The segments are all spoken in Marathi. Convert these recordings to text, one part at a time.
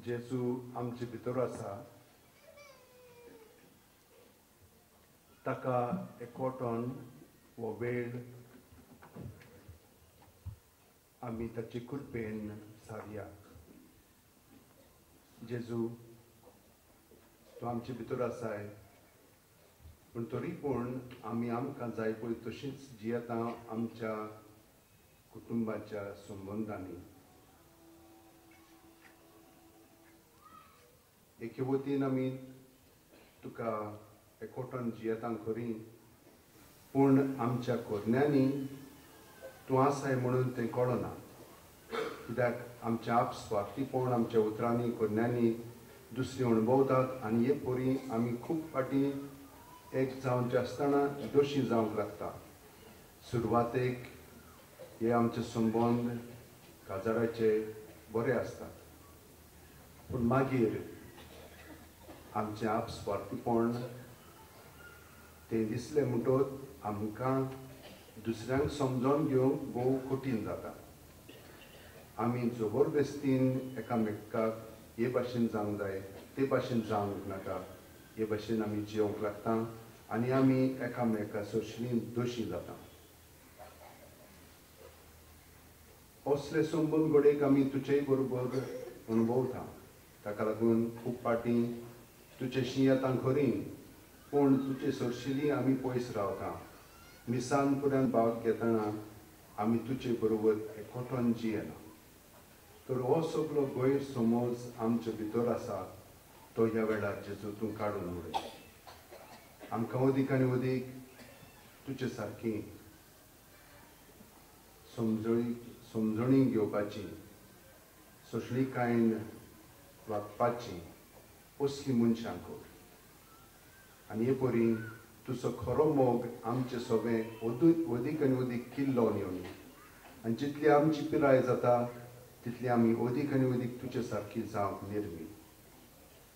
जेजू आमचे भितर आसा ताका एकवटोन हो वेळ आमी ताचे कृपेन सारया. जेजू तूं आमचे भितर आसाय पूण तरी पूण आमी आमकां जाय पळय तशींच जियेता आमच्या कुटुंबाच्या संबंधांनी. एके वतीन आमी तुका एकवटोन जियेता खरी पूण आमच्या कोरण्यांनी तूं आसाय म्हणून तें कळना. कित्याक आमचे आपस्वार्थीपण आमच्या उतरांनी कोरण्यांनी दुसरी अणभवतात आनी हे परी आमी खूब फाटी एक जावंचे आसतना दोशी जावंक लागता. सुरवातेक हे आमचे संबंद काजाराचे बरे आसतात पूण मागीर आमचे आपस्वार्थीपण तें दिसलें म्हणटच आमकां दुसऱ्यांक समजोन घेवंक भोव कठीण जाता. आमी जबरदस्तीन एकामेकाक हे भाशेन जावंक जाय ते भाशेन जावंक नाका हे भाशेन आमी जियोंक लागता आनी आमी एकामेका सरशीं दोशी जाता. असले संबंद घडोवंक आमी तुजेय बरोबर अणभवता. ताका लागून खूब फाटी तुजेशी येता खरी पूण तुजे सरशिली आमी पयस रावता. मिसान फुड्यान भाग घेतना आमी तुजे बरोबर एकवटोन जियेना. तर हो सगळो गैरसमज आमचे भितर आसा तो ह्या वेळार जेजू तूं काडून उडय. आमकां अदीक आनी अदीक तुजे सारकी समजणी घेवपाची सोशलीकायेन वागपाची असली मनशां कोर आनी हे परी तुजो खरो मोग आमचे सगळे अदीक आनी अदीक किल्लोन येवनी आनी जितली आमची पिराय जाता तितली आमी अदीक आनी अदीक तुजे सारकी जावंक निर्मी.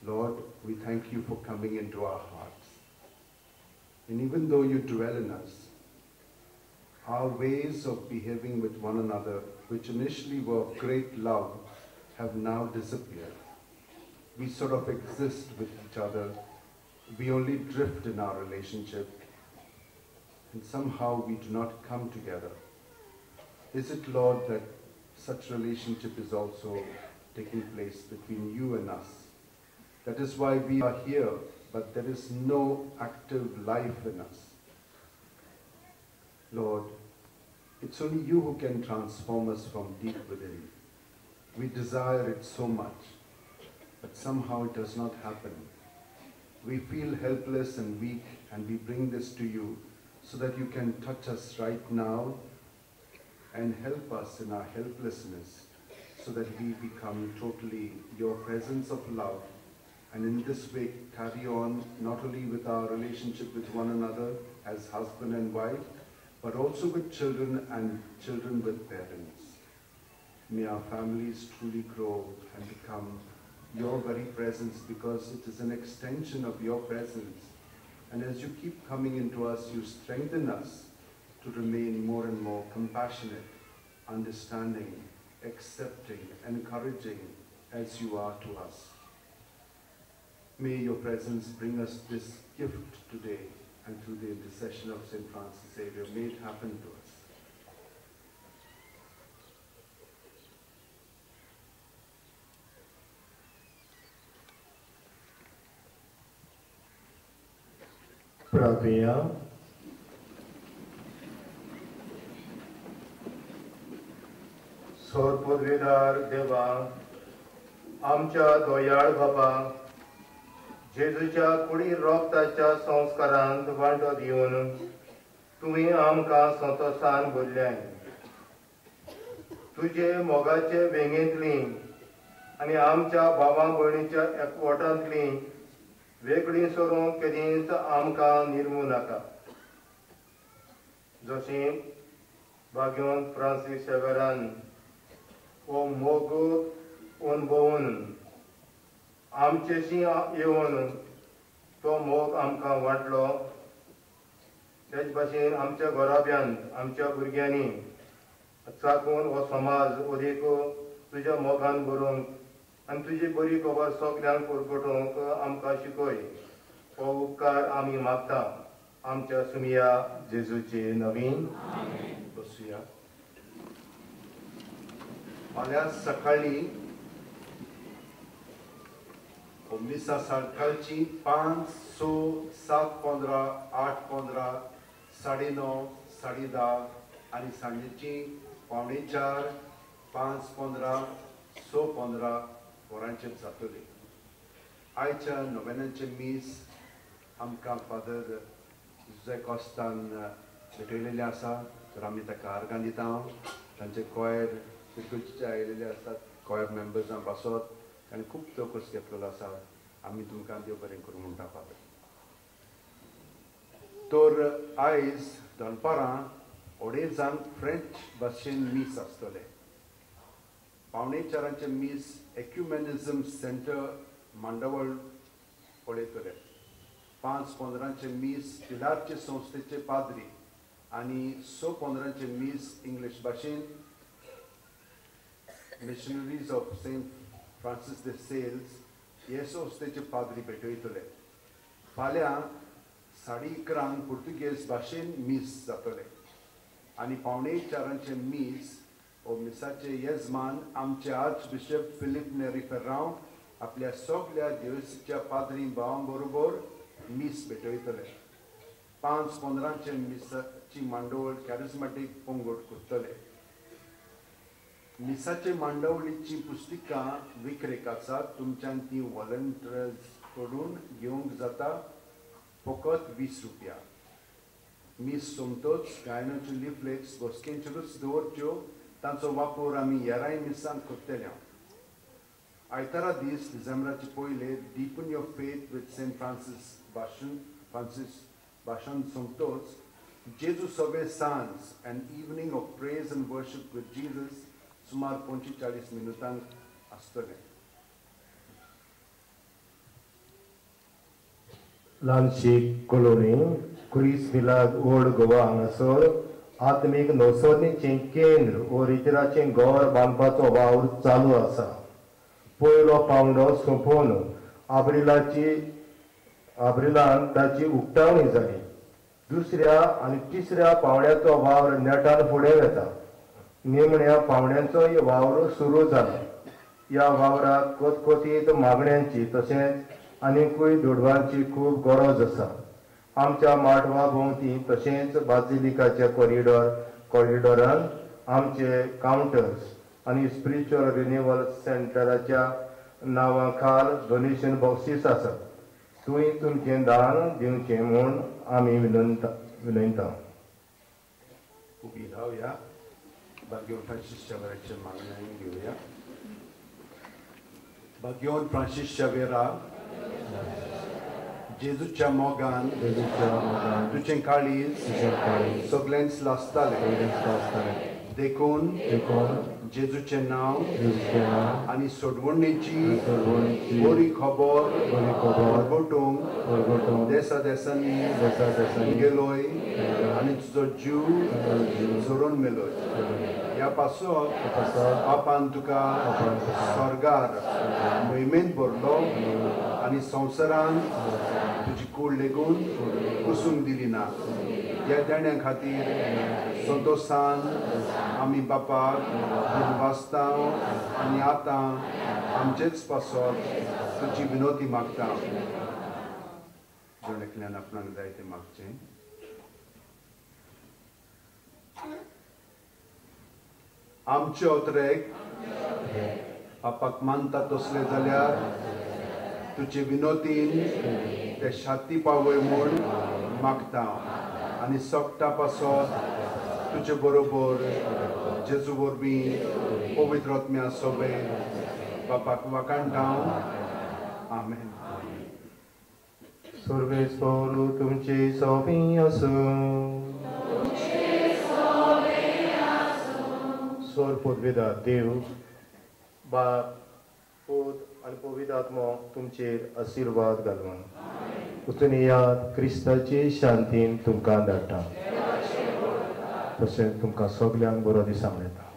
Lord, we thank you for coming into our hearts. And even though you dwell in us, our ways of behaving with one another, which initially were of great love, have now disappeared. We sort of exist with each other. We only drift in our relationship, and somehow we do not come together. Is it, Lord, that such relationship is also taking place between you and us? That is why we are here, but there is no active life in us. Lord, it's only you who can transform us from deep within. We desire it so much, but somehow it does not happen. We feel helpless and weak, and we bring this to you so that you can touch us right now and help us in our helplessness so that we become totally your presence of love, and in this way carry on not only with our relationship with one another as husband and wife, but also with children and children with parents. May our families truly grow and become your very presence, because it is an extension of your presence. And as you keep coming into us, you strengthen us to remain more and more compassionate, understanding, accepting, encouraging as you are to us. May your presence bring us this gift today, and through the intercession of St. Francis Xavier, may it happen to us. प्रार्थया. सोरपदवीदार देवा, आमच्या दोयाळ बाबा, जेजूच्या कुडी रोगताच्या संस्कारांत वांटो दिवन तुवें आमकां संतोशान भरल्याय. तुजे मोगाचे वेंगेंतली आनी आमच्या भावां भयणीच्या एकवटांतली वेगळी सोडूंक केदींच आमकां निर्मू नाका. जशें भाग्यवंत फ्रांसीस शेवेरान हो मोग अणभवून आमचेशी येवन तो मोग आमकां वाटलो, तेच भाशेन आमच्या घोराब्यांत आमच्या भुरग्यांनी चाकून हो समाज अदीक तुज्या मोगान भरूंक आनी तुजी बरी खबर सगल्यांक परगटोवंक आमकां शिकय. हो उपकार आमी मागता आमच्या सुमिया जेजूचे नवीन. बसूया. फाल्यां सकाळी मिसा सकाळची 5, 6, 7:15, 8:15, 9:30, 10:30 आनी सांजेची 4:45, 5:15, 6:15 वरांचेर जातली. आयच्या नोवेनांचे मीस आमकां फादर जुझे कॉस्तान भेटयलेले आसा, तर आमी ताका आर्गां दिता. तांचे कॉयर तितूचे आयिल्ले आसात, कॉयर मेंबर्सां बसत ताणें खूब चौकस घेतलेलो आसा. आमी तुमकां देव बरें करूं म्हणटा फादर. तर आयज दनपारां 2:30 फ्रेंच भाशेन मीस आसतले. 3:45 मीस एक्युमेनिझम सेंटर मांडवळ पळयतले. 5:15 मीस पिलारचे संस्थेचे पाद्री आनी 6:15 मीस इंग्लीश भाशेन missionaries of Saint Francis de Sales हे संस्थेचे पाद्री भेटयतले. फाल्यां 11:30 पुर्तुगेज भाशेन मीस जातले आनी 3:45 मीस हो मिसाचे येजमान आमचे आर्च बिशप फिलिप नेरी फेर्रांव आपल्या सगल्या दिवसाच्या पाद्री भावां बरोबर मीस भेटयतले. 5:15 मिसाची मांडवळ कॅरिझमॅटीक पंगड करतले. मिसाचे मांडवळीची पुस्तिकां विक्रेक आसात. तुमच्यान ती व्हॉलंटियर्स कडून घेवंक जाता, फकत 20 रुपया. मीस सोमतोच गायनाच्यो लिफलेट्स बसकेंचेरूच दवरच्यो तांचो वापर आमी हेराय मिसान करतले. आयतारा दीस डिसेंबराचे पयले deepen your faith with Saint Francis भाशण सोमतोच जेजू सवे सांज an evening of praise and worship with Jesus सुमार 45 मिनटांक आसतले. ल्हानशी कॉलोनी क्रिस मिलाद ओल्ड गोवा हांगासर आत्मीक नवसरणीचें केंद्र वो रितराचें घर बांदपाचो वावर चालू आसा. पयलो पावंडो सोंपोवन आब्रिलान ताची उक्तावणी जाली. दुसऱ्या आनी तिसऱ्या पावंड्याचो वावर नेटान फुडें वता. निमण्या पावंड्यांचो वावर सुरू जाला. ह्या वावराक कोतकोतीत मागण्यांची तशेंच आनीकूय दुडवांची खूब गरज आसा. आमच्या माटवा भोंवती तशेंच बाजिलिकाच्या कॉरिडॉरान आमचे कावंटर्स आनी स्पिरिच्युअल रिन्युअल सेंटराच्या नांवा खाल डोनेशन बॉक्सीस आसात. तुवें तुमचें दान दिवचें म्हूण आमी विनयता. उबी रावया. भाग्यवान फ्रांसीस शावेराचे मागण्या घेवया. भाग्यवान फ्रांसीस शावेरा, जेजूच्या मोगान तुजें काळीज सगळ्यांच लासतालें. देखून जेजूचें नांव आनी सोडवणेची बरी खबर परगटूंक देसा देसांनी गेलोय आनी तुजो जीव जोडून मेलोय. ह्या पासत बापान तुका स्वर्गार मोहिमेंत भरलो आनी संवसारान तुजी कूड लेगून कुसूंक दिली ना. ह्या देण्या खातीर संतोशान आमी बापाक वाचता आनी आतां आमचेच पासत तुजी विनोती मागता. जण एकल्यान आपणाक जाय तें मागचें. आमचे अवतरेक बापाक मानता तसले जाल्यार तुजे विनोतीन ते शाती पावय म्हूण मागता आनी सोगता पासत तुजे बरोबर जेजू वरवीं पवित्र आत्म्या सोबे बापाक वाकाणटा. आमेन. सर्वेस्वर तुमचे सोबीं आसूं. स्वर पदवेदार देव बाप पूत आनी पवित्र आत्मो तुमचेर आशिर्वाद घालून वचून येयात. क्रिस्ताचे शांतीन तुमकां धाडटा. तशेंच तुमकां सगल्यांक बरो दीस सांगता.